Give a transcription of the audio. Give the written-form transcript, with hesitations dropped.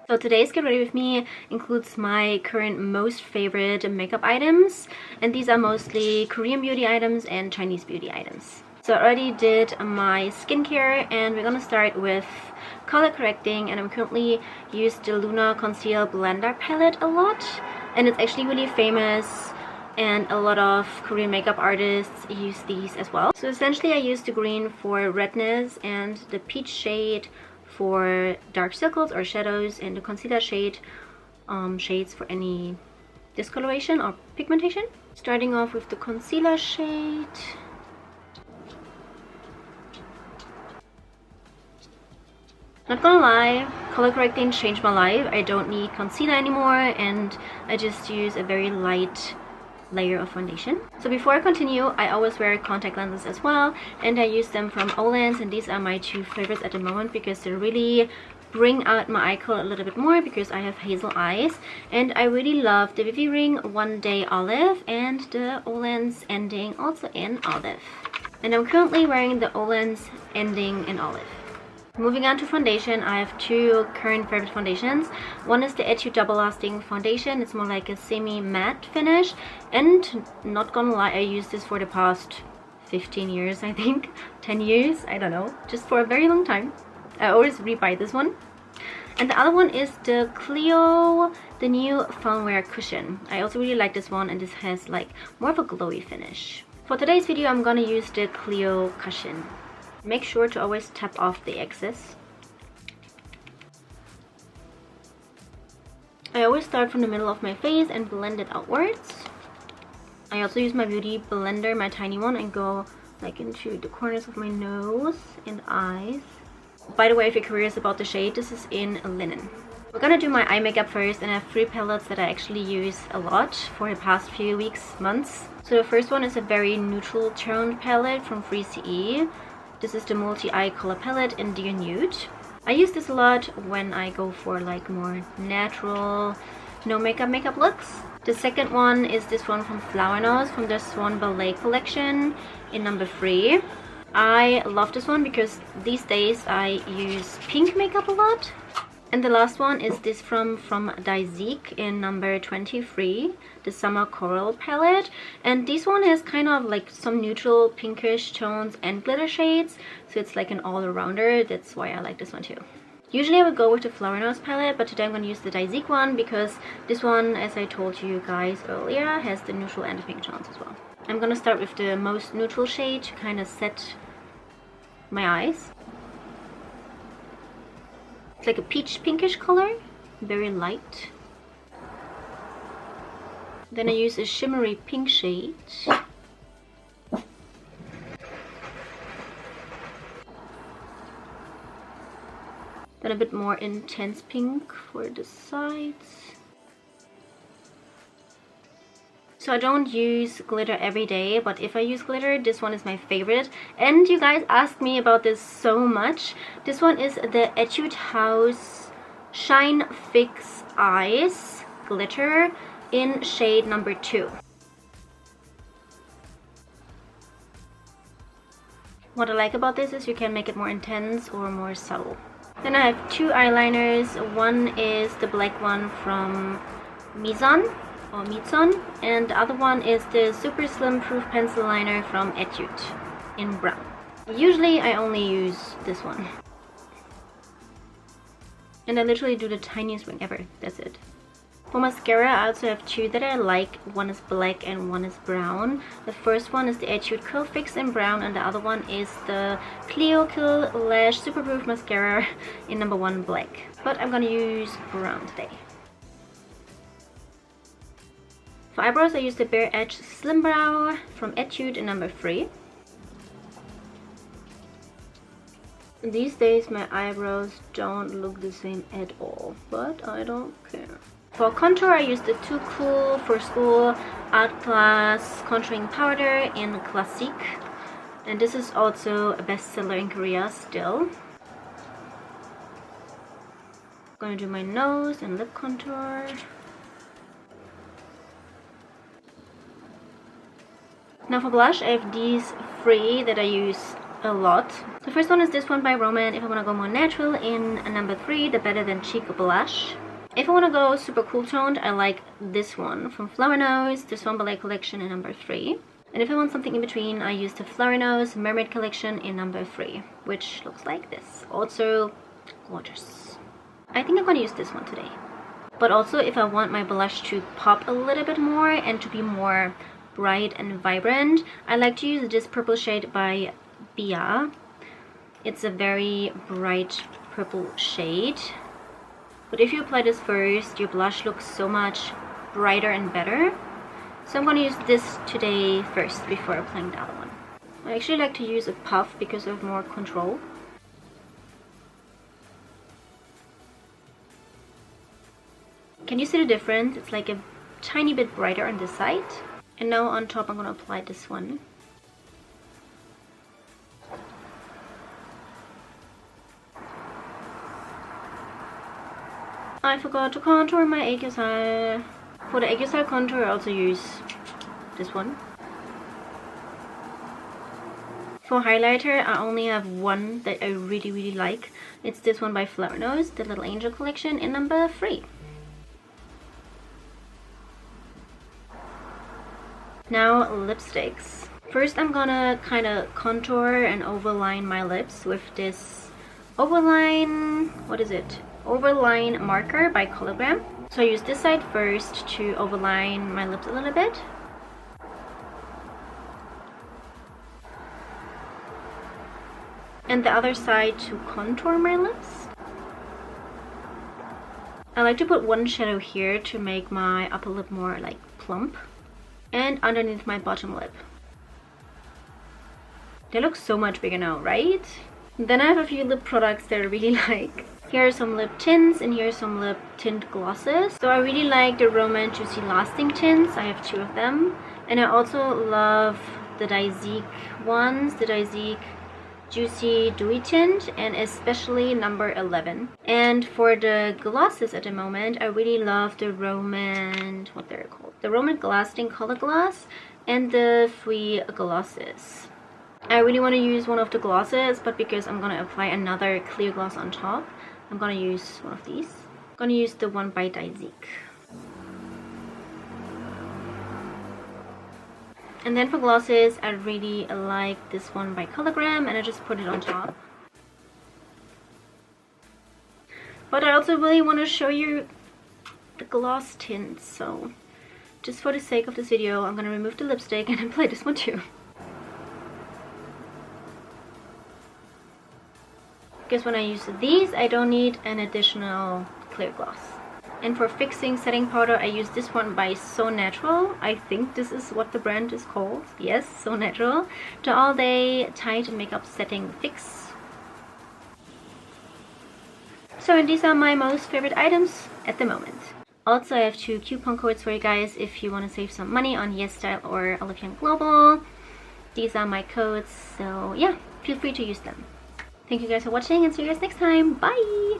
So today's Get Ready With Me includes my current most favorite makeup items, and these are mostly Korean beauty items and Chinese beauty items. So I already did my skincare, and we're gonna start with color correcting, and I'm currently used the Luna Conceal Blender palette a lot, and it's actually really famous and a lot of Korean makeup artists use these as well. So essentially I used the green for redness and the peach shade for dark circles or shadows, and the concealer shade shades for any discoloration or pigmentation. Starting off with the concealer shade. Not gonna lie, color correcting changed my life. I don't need concealer anymore, and I just use a very light layer of foundation. So before I continue, I always wear contact lenses as well, and I use them from Olens, and these are my two favorites at the moment because they really bring out my eye color a little bit more because I have hazel eyes. And I really love the viviring One Day Olive and the Olens ending also in olive. And I'm currently wearing the Olens ending in olive. Moving on to foundation, I have two current favorite foundations. One is the Etude Double Lasting Foundation. It's more like a semi-matte finish, and not gonna lie, I used this for the past 15 years, I think. 10 years, I don't know, just for a very long time. I always rebuy this one. And the other one is the Clio, the new founwear cushion. I also really like this one, and this has like more of a glowy finish. For today's video, I'm gonna use the Clio cushion. Make sure to always tap off the excess. I always start from the middle of my face and blend it outwards. I also use my beauty blender, my tiny one, and go like into the corners of my nose and eyes. By the way, if you're curious about the shade, this is in linen. We're gonna do my eye makeup first, and I have three palettes that I actually use a lot for the past few weeks, months. So the first one is a very neutral toned palette from Fwee. This is the multi-eye color palette in Dear Nude. I use this a lot when I go for like more natural, no makeup looks. The second one is this one from Flower from the Swan Ballet collection in number 3. I love this one because these days I use pink makeup a lot. And the last one is this from Dasique in number 23, the Summer Coral palette. And this one has kind of like some neutral pinkish tones and glitter shades, so it's like an all-arounder. That's why I like this one too. Usually I would go with the Flower palette, but today I'm going to use the Dasique one because this one, as I told you guys earlier, has the neutral and the pink tones as well. I'm going to start with the most neutral shade to kind of set my eyes. It's like a peach pinkish color, very light. Then I use a shimmery pink shade. Then a bit more intense pink for the sides. So I don't use glitter every day, but if I use glitter, this one is my favorite. And you guys asked me about this so much. This one is the Etude House Shine Fix Eyes glitter in shade number 2. What I like about this is you can make it more intense or more subtle. Then I have two eyeliners. One is the black one from Mizon, and the other one is the Super Slim Proof Pencil Liner from Etude in brown. Usually I only use this one. And I literally do the tiniest wing ever, that's it. For mascara, I also have two that I like. One is black and one is brown. The first one is the Etude Curl Fix in brown, and the other one is the Clio Kill Lash Super Proof Mascara in number 1 black. But I'm gonna use brown today. For eyebrows, I use the Bare Edge Slim Brow from Etude in number 3. These days my eyebrows don't look the same at all, but I don't care. For contour, I use the Too Cool for School Artclass Contouring Powder in Classic. And this is also a bestseller in Korea still. I'm gonna do my nose and lip contour. Now for blush, I have these 3 that I use a lot. The first one is this one by Roman. If I want to go more natural, in number 3, the Better Than Cheek blush. If I want to go super cool toned, I like this one from Flower Nose, the Swan Ballet collection in number 3. And if I want something in between, I use the Flower Nose Mermaid collection in number 3, which looks like this. Also gorgeous. I think I'm going to use this one today. But also, if I want my blush to pop a little bit more and to be more bright and vibrant, I like to use this purple shade by Bia. It's a very bright purple shade. But if you apply this first, your blush looks so much brighter and better. So I'm going to use this today first before applying the other one. I actually like to use a puff because I have more control. Can you see the difference? It's like a tiny bit brighter on this side. And now on top I'm going to apply this one. I forgot to contour my Eyeshadow. For the Eyeshadow contour I also use this one. For highlighter I only have one that I really like. It's this one by Flower Nose, the Little Angel collection in number 3. Now lipsticks. First I'm gonna kind of contour and overline my lips with this overline, what is it? Overline marker by Colorgram. So I use this side first to overline my lips a little bit. And the other side to contour my lips. I like to put one shadow here to make my upper lip more like plump. And underneath my bottom lip. They look so much bigger now, right? Then I have a few lip products that I really like. Here are some lip tints and here are some lip tint glosses. So I really like the Roman Juicy Lasting tints. I have 2 of them. And I also love the Dasique ones, the Dasique Juicy Dewy Tint, and especially number 11. And for the glosses at the moment, I really love the Roman, what they're called, the Roman Glasting Color Gloss and the Fwee glosses. I really want to use one of the glosses, but because I'm going to apply another clear gloss on top, I'm going to use one of these. I'm going to use the one by Dasique. And then for glosses, I really like this one by Colorgram, and I just put it on top. But I also really want to show you the gloss tints, so just for the sake of this video, I'm going to remove the lipstick and apply this one too. Because when I use these, I don't need an additional clear gloss. And for fixing setting powder, I use this one by So Natural. I think this is what the brand is called. Yes, So Natural. The All Day Tight Makeup Setting Fix. So these are my most favorite items at the moment. Also, I have 2 coupon codes for you guys if you want to save some money on YesStyle or Olympian Global. These are my codes, so yeah, feel free to use them. Thank you guys for watching and see you guys next time. Bye!